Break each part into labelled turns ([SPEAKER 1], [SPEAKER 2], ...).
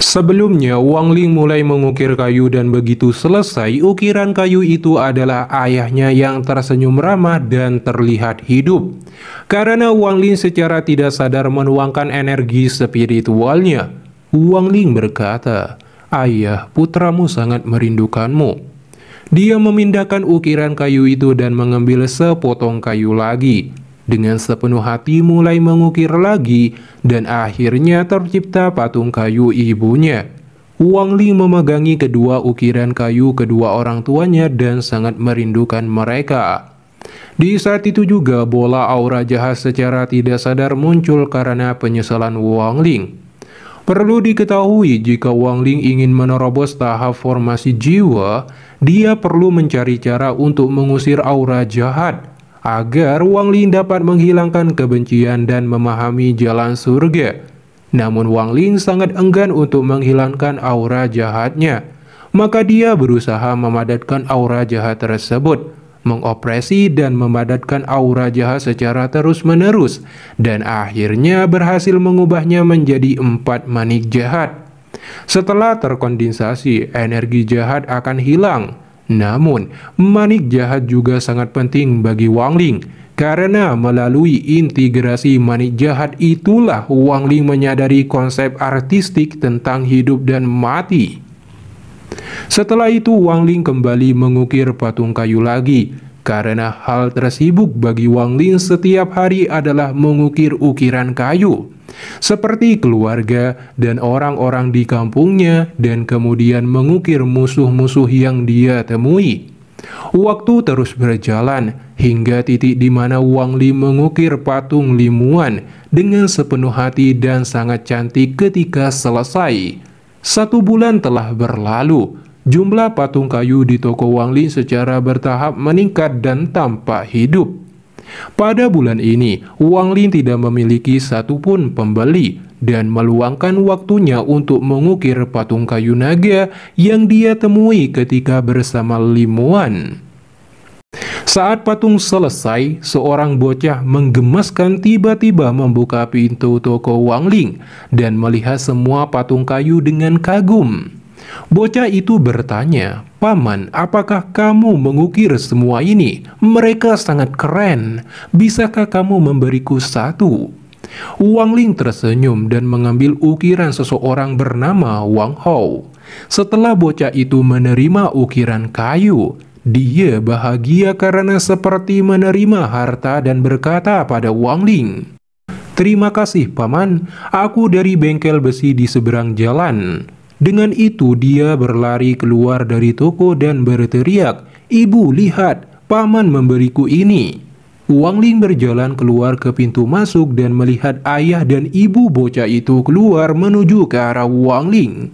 [SPEAKER 1] Sebelumnya, Wang Ling mulai mengukir kayu dan begitu selesai, ukiran kayu itu adalah ayahnya yang tersenyum ramah dan terlihat hidup. Karena Wang Ling secara tidak sadar menuangkan energi spiritualnya, Wang Ling berkata, "Ayah, putramu sangat merindukanmu." Dia memindahkan ukiran kayu itu dan mengambil sepotong kayu lagi. Dengan sepenuh hati mulai mengukir lagi, dan akhirnya tercipta patung kayu ibunya. Wang Ling memegangi kedua ukiran kayu kedua orang tuanya dan sangat merindukan mereka. Di saat itu juga bola aura jahat secara tidak sadar muncul karena penyesalan Wang Ling. Perlu diketahui jika Wang Ling ingin menerobos tahap formasi jiwa, dia perlu mencari cara untuk mengusir aura jahat agar Wang Ling dapat menghilangkan kebencian dan memahami jalan surga. Namun Wang Ling sangat enggan untuk menghilangkan aura jahatnya. Maka dia berusaha memadatkan aura jahat tersebut, mengoperasi dan memadatkan aura jahat secara terus-menerus, dan akhirnya berhasil mengubahnya menjadi 4 manik jahat. Setelah terkondensasi, energi jahat akan hilang. Namun, manik jahat juga sangat penting bagi Wang Ling, karena melalui integrasi manik jahat itulah Wang Ling menyadari konsep artistik tentang hidup dan mati. Setelah itu, Wang Ling kembali mengukir patung kayu lagi, karena hal tersibuk bagi Wang Ling setiap hari adalah mengukir ukiran kayu, seperti keluarga dan orang-orang di kampungnya, dan kemudian mengukir musuh-musuh yang dia temui. Waktu terus berjalan hingga titik di mana Wang Ling mengukir patung Limuan dengan sepenuh hati dan sangat cantik. Ketika selesai, 1 bulan telah berlalu. Jumlah patung kayu di toko Wang Ling secara bertahap meningkat dan tampak hidup. Pada bulan ini, Wang Ling tidak memiliki satupun pembeli dan meluangkan waktunya untuk mengukir patung kayu naga yang dia temui ketika bersama Limuan. Saat patung selesai, seorang bocah menggemaskan tiba-tiba membuka pintu toko Wang Ling dan melihat semua patung kayu dengan kagum. Bocah itu bertanya, "Paman, apakah kamu mengukir semua ini? Mereka sangat keren. Bisakah kamu memberiku satu?" Wang Ling tersenyum dan mengambil ukiran seseorang bernama Wang Hao. Setelah bocah itu menerima ukiran kayu, dia bahagia karena seperti menerima harta dan berkata pada Wang Ling, "Terima kasih, Paman. Aku dari bengkel besi di seberang jalan." Dengan itu dia berlari keluar dari toko dan berteriak, "Ibu, lihat, Paman memberiku ini." Wang Ling berjalan keluar ke pintu masuk dan melihat ayah dan ibu bocah itu keluar menuju ke arah Wang Ling.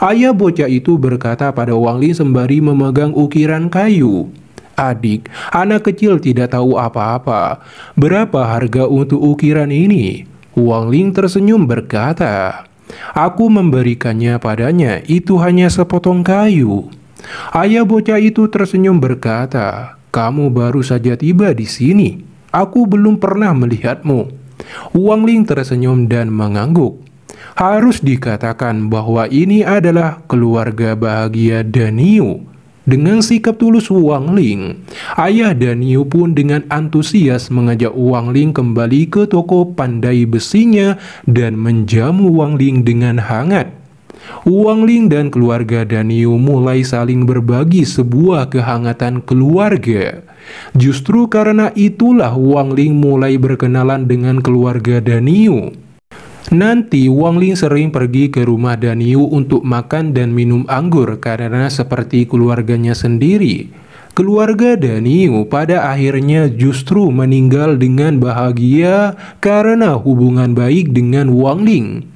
[SPEAKER 1] Ayah bocah itu berkata pada Wang Ling sembari memegang ukiran kayu, "Adik, anak kecil tidak tahu apa-apa. Berapa harga untuk ukiran ini?" Wang Ling tersenyum berkata, "Aku memberikannya padanya, itu hanya sepotong kayu." Ayah bocah itu tersenyum berkata, "Kamu baru saja tiba di sini. Aku belum pernah melihatmu." Wang Ling tersenyum dan mengangguk. Harus dikatakan bahwa ini adalah keluarga bahagia Daniu. Dengan sikap tulus Wang Ling, ayah Daniu pun dengan antusias mengajak Wang Ling kembali ke toko pandai besinya dan menjamu Wang Ling dengan hangat. Wang Ling dan keluarga Daniu mulai saling berbagi sebuah kehangatan keluarga. Justru karena itulah Wang Ling mulai berkenalan dengan keluarga Daniu. Nanti Wang Ling sering pergi ke rumah Daniu untuk makan dan minum anggur karena seperti keluarganya sendiri. Keluarga Daniu pada akhirnya justru meninggal dengan bahagia karena hubungan baik dengan Wang Ling.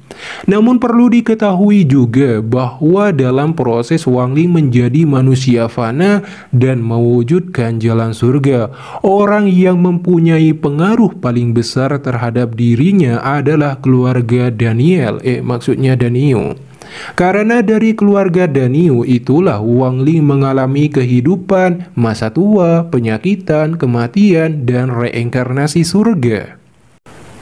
[SPEAKER 1] Namun perlu diketahui juga bahwa dalam proses Wang Ling menjadi manusia fana dan mewujudkan jalan surga, orang yang mempunyai pengaruh paling besar terhadap dirinya adalah keluarga maksudnya Daniu. Karena dari keluarga Daniu itulah Wang Ling mengalami kehidupan, masa tua, penyakitan, kematian, dan reinkarnasi surga.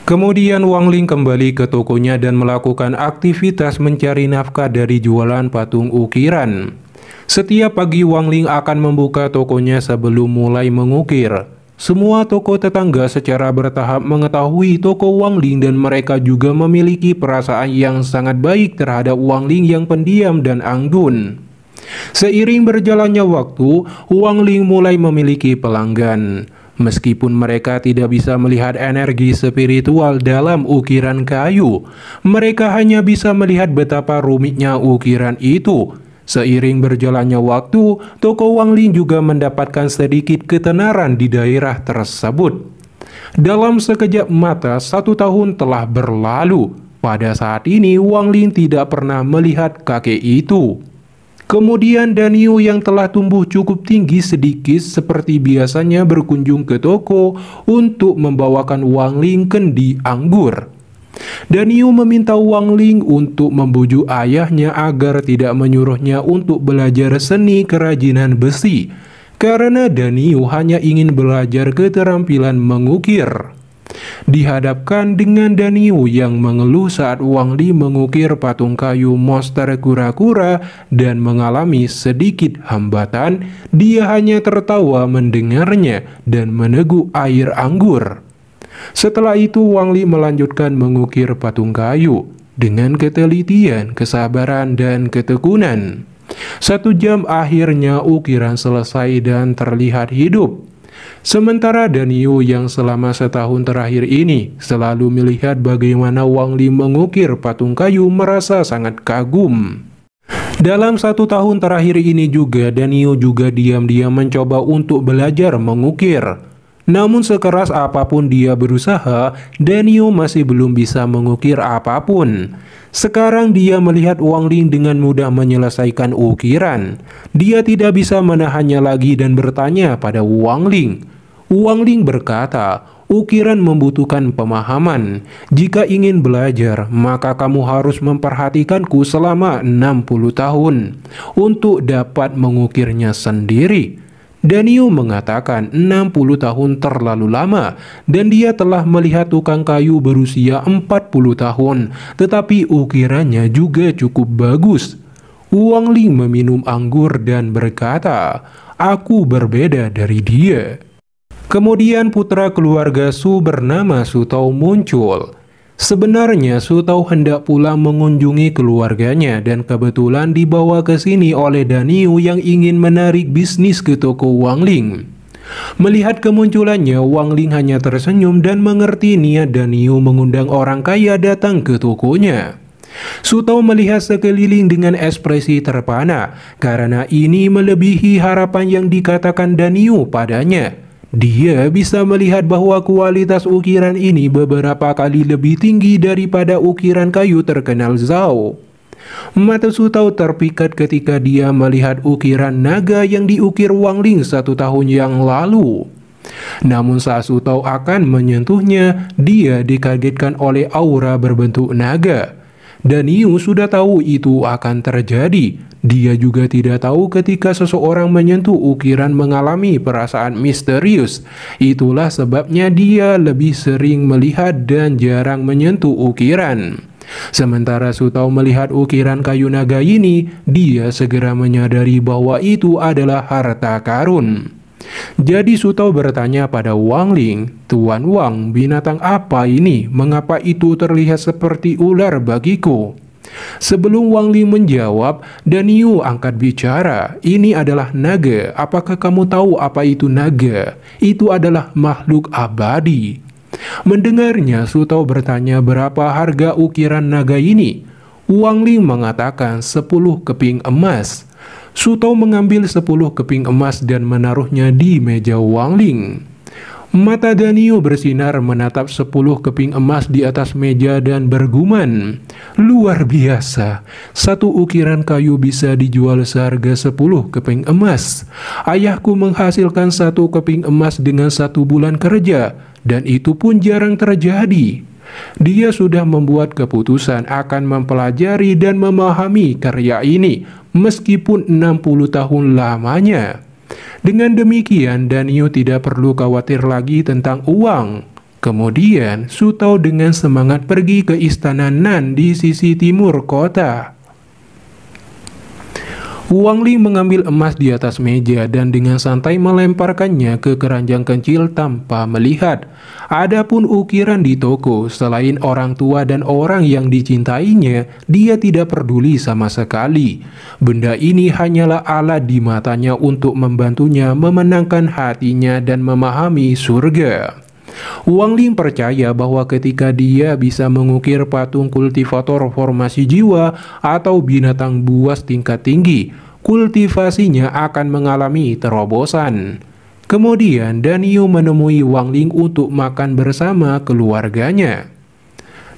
[SPEAKER 1] Kemudian Wang Ling kembali ke tokonya dan melakukan aktivitas mencari nafkah dari jualan patung ukiran. Setiap pagi Wang Ling akan membuka tokonya sebelum mulai mengukir. Semua toko tetangga secara bertahap mengetahui toko Wang Ling dan mereka juga memiliki perasaan yang sangat baik terhadap Wang Ling yang pendiam dan anggun. Seiring berjalannya waktu, Wang Ling mulai memiliki pelanggan. Meskipun mereka tidak bisa melihat energi spiritual dalam ukiran kayu, mereka hanya bisa melihat betapa rumitnya ukiran itu. Seiring berjalannya waktu, toko Wang Ling juga mendapatkan sedikit ketenaran di daerah tersebut. Dalam sekejap mata, 1 tahun telah berlalu. Pada saat ini, Wang Ling tidak pernah melihat kakek itu. Kemudian Danyu yang telah tumbuh cukup tinggi sedikit seperti biasanya berkunjung ke toko untuk membawakan Wang Ling kendi anggur. Danyu meminta Wang Ling untuk membujuk ayahnya agar tidak menyuruhnya untuk belajar seni kerajinan besi, karena Danyu hanya ingin belajar keterampilan mengukir. Dihadapkan dengan Danyu yang mengeluh saat Wang Ling mengukir patung kayu monster kura-kura dan mengalami sedikit hambatan, dia hanya tertawa mendengarnya dan meneguk air anggur. Setelah itu Wang Ling melanjutkan mengukir patung kayu dengan ketelitian, kesabaran, dan ketekunan. 1 jam akhirnya ukiran selesai dan terlihat hidup. Sementara Danyu yang selama setahun terakhir ini selalu melihat bagaimana Wang Ling mengukir patung kayu merasa sangat kagum. Dalam 1 tahun terakhir ini juga Danyu juga diam-diam mencoba untuk belajar mengukir. Namun sekeras apapun dia berusaha, Danyu masih belum bisa mengukir apapun. Sekarang dia melihat Wang Ling dengan mudah menyelesaikan ukiran. Dia tidak bisa menahannya lagi dan bertanya pada Wang Ling. Wang Ling berkata, ukiran membutuhkan pemahaman. Jika ingin belajar, maka kamu harus memperhatikanku selama 60 tahun untuk dapat mengukirnya sendiri. Danyu mengatakan 60 tahun terlalu lama dan dia telah melihat tukang kayu berusia 40 tahun, tetapi ukirannya juga cukup bagus. Wang Ling meminum anggur dan berkata, aku berbeda dari dia. Kemudian putra keluarga Su bernama Su Tao muncul. Sebenarnya Su Tao hendak pulang mengunjungi keluarganya dan kebetulan dibawa ke sini oleh Danyu yang ingin menarik bisnis ke toko Wang Ling. Melihat kemunculannya, Wang Ling hanya tersenyum dan mengerti niat Danyu mengundang orang kaya datang ke tokonya. Su Tao melihat sekeliling dengan ekspresi terpana karena ini melebihi harapan yang dikatakan Danyu padanya. Dia bisa melihat bahwa kualitas ukiran ini beberapa kali lebih tinggi daripada ukiran kayu terkenal Zhao. Mata Su Tao terpikat ketika dia melihat ukiran naga yang diukir Wang Ling 1 tahun yang lalu. Namun saat Su Tao akan menyentuhnya, dia dikagetkan oleh aura berbentuk naga. Danyu sudah tahu itu akan terjadi. Dia juga tidak tahu ketika seseorang menyentuh ukiran mengalami perasaan misterius. Itulah sebabnya dia lebih sering melihat dan jarang menyentuh ukiran. Sementara Su Tao melihat ukiran kayu naga ini, dia segera menyadari bahwa itu adalah harta karun. Jadi Su Tao bertanya pada Wang Ling, Tuan Wang, binatang apa ini? Mengapa itu terlihat seperti ular bagiku? Sebelum Wang Ling menjawab, Danyu angkat bicara, ini adalah naga. Apakah kamu tahu apa itu naga? Itu adalah makhluk abadi. Mendengarnya, Su Tao bertanya berapa harga ukiran naga ini. Wang Ling mengatakan 10 keping emas. Su Tao mengambil 10 keping emas dan menaruhnya di meja Wang Ling. Mata Danyu bersinar menatap 10 keping emas di atas meja dan bergumam, luar biasa, 1 ukiran kayu bisa dijual seharga 10 keping emas. Ayahku menghasilkan 1 keping emas dengan 1 bulan kerja, dan itu pun jarang terjadi. Dia sudah membuat keputusan akan mempelajari dan memahami karya ini, meskipun 60 tahun lamanya. Dengan demikian, Danyu tidak perlu khawatir lagi tentang uang, Kemudian, Su Tao dengan semangat pergi ke istana Nan di sisi timur kota. Wang Ling mengambil emas di atas meja dan dengan santai melemparkannya ke keranjang kecil tanpa melihat. Adapun ukiran di toko, selain orang tua dan orang yang dicintainya, dia tidak peduli sama sekali. Benda ini hanyalah alat di matanya untuk membantunya memenangkan hatinya dan memahami surga. Wang Ling percaya bahwa ketika dia bisa mengukir patung kultivator formasi jiwa atau binatang buas tingkat tinggi, kultivasinya akan mengalami terobosan. Kemudian Danio menemui Wang Ling untuk makan bersama keluarganya.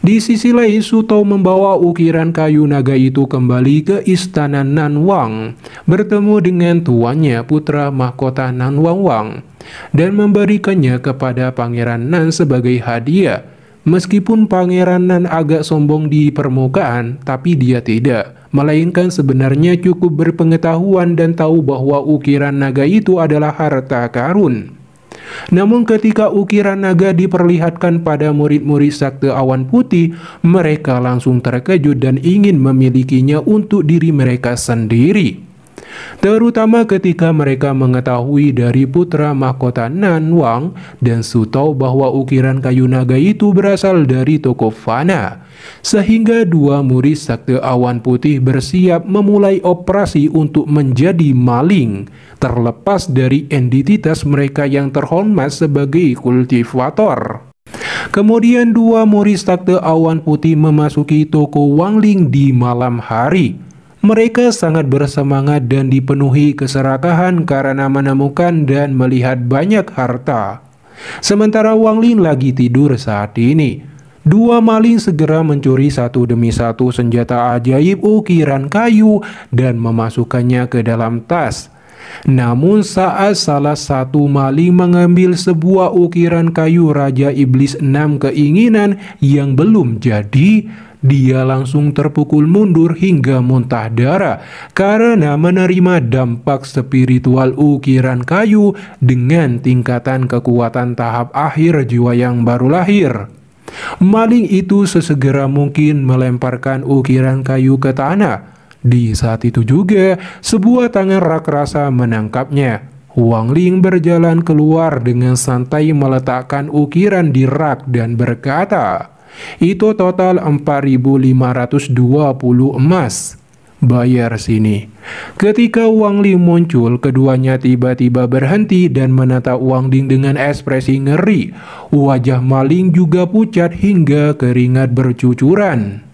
[SPEAKER 1] Di sisi lain, Su Tao membawa ukiran kayu naga itu kembali ke istana Nan Wang, bertemu dengan tuannya, putra mahkota Nan Wang, dan memberikannya kepada Pangeran Nan sebagai hadiah. Meskipun Pangeran Nan agak sombong di permukaan, tapi dia tidak, melainkan sebenarnya cukup berpengetahuan dan tahu bahwa ukiran naga itu adalah harta karun. Namun ketika ukiran naga diperlihatkan pada murid-murid Sakte Awan Putih, mereka langsung terkejut dan ingin memilikinya untuk diri mereka sendiri. Terutama ketika mereka mengetahui dari putra mahkota Nan Wang dan Su Tao bahwa ukiran kayu naga itu berasal dari toko Fana. Sehingga dua murid Sakte Awan Putih bersiap memulai operasi untuk menjadi maling, terlepas dari entitas mereka yang terhormat sebagai kultivator. Kemudian dua murid Sakte Awan Putih memasuki toko Wang Ling di malam hari. Mereka sangat bersemangat dan dipenuhi keserakahan karena menemukan dan melihat banyak harta. Sementara Wang Ling lagi tidur saat ini, dua maling segera mencuri satu demi satu senjata ajaib ukiran kayu dan memasukkannya ke dalam tas. Namun saat salah satu maling mengambil sebuah ukiran kayu Raja Iblis 6 keinginan yang belum jadi, dia langsung terpukul mundur hingga muntah darah karena menerima dampak spiritual ukiran kayu dengan tingkatan kekuatan tahap akhir jiwa yang baru lahir. Maling itu sesegera mungkin melemparkan ukiran kayu ke tanah. Di saat itu juga, sebuah tangan raksasa menangkapnya. Wang Ling berjalan keluar dengan santai meletakkan ukiran di rak dan berkata, "Itu total 4.520 emas. Bayar sini." Ketika Wang Ling muncul, keduanya tiba-tiba berhenti dan menatap Wang Ling dengan ekspresi ngeri. Wajah maling juga pucat hingga keringat bercucuran.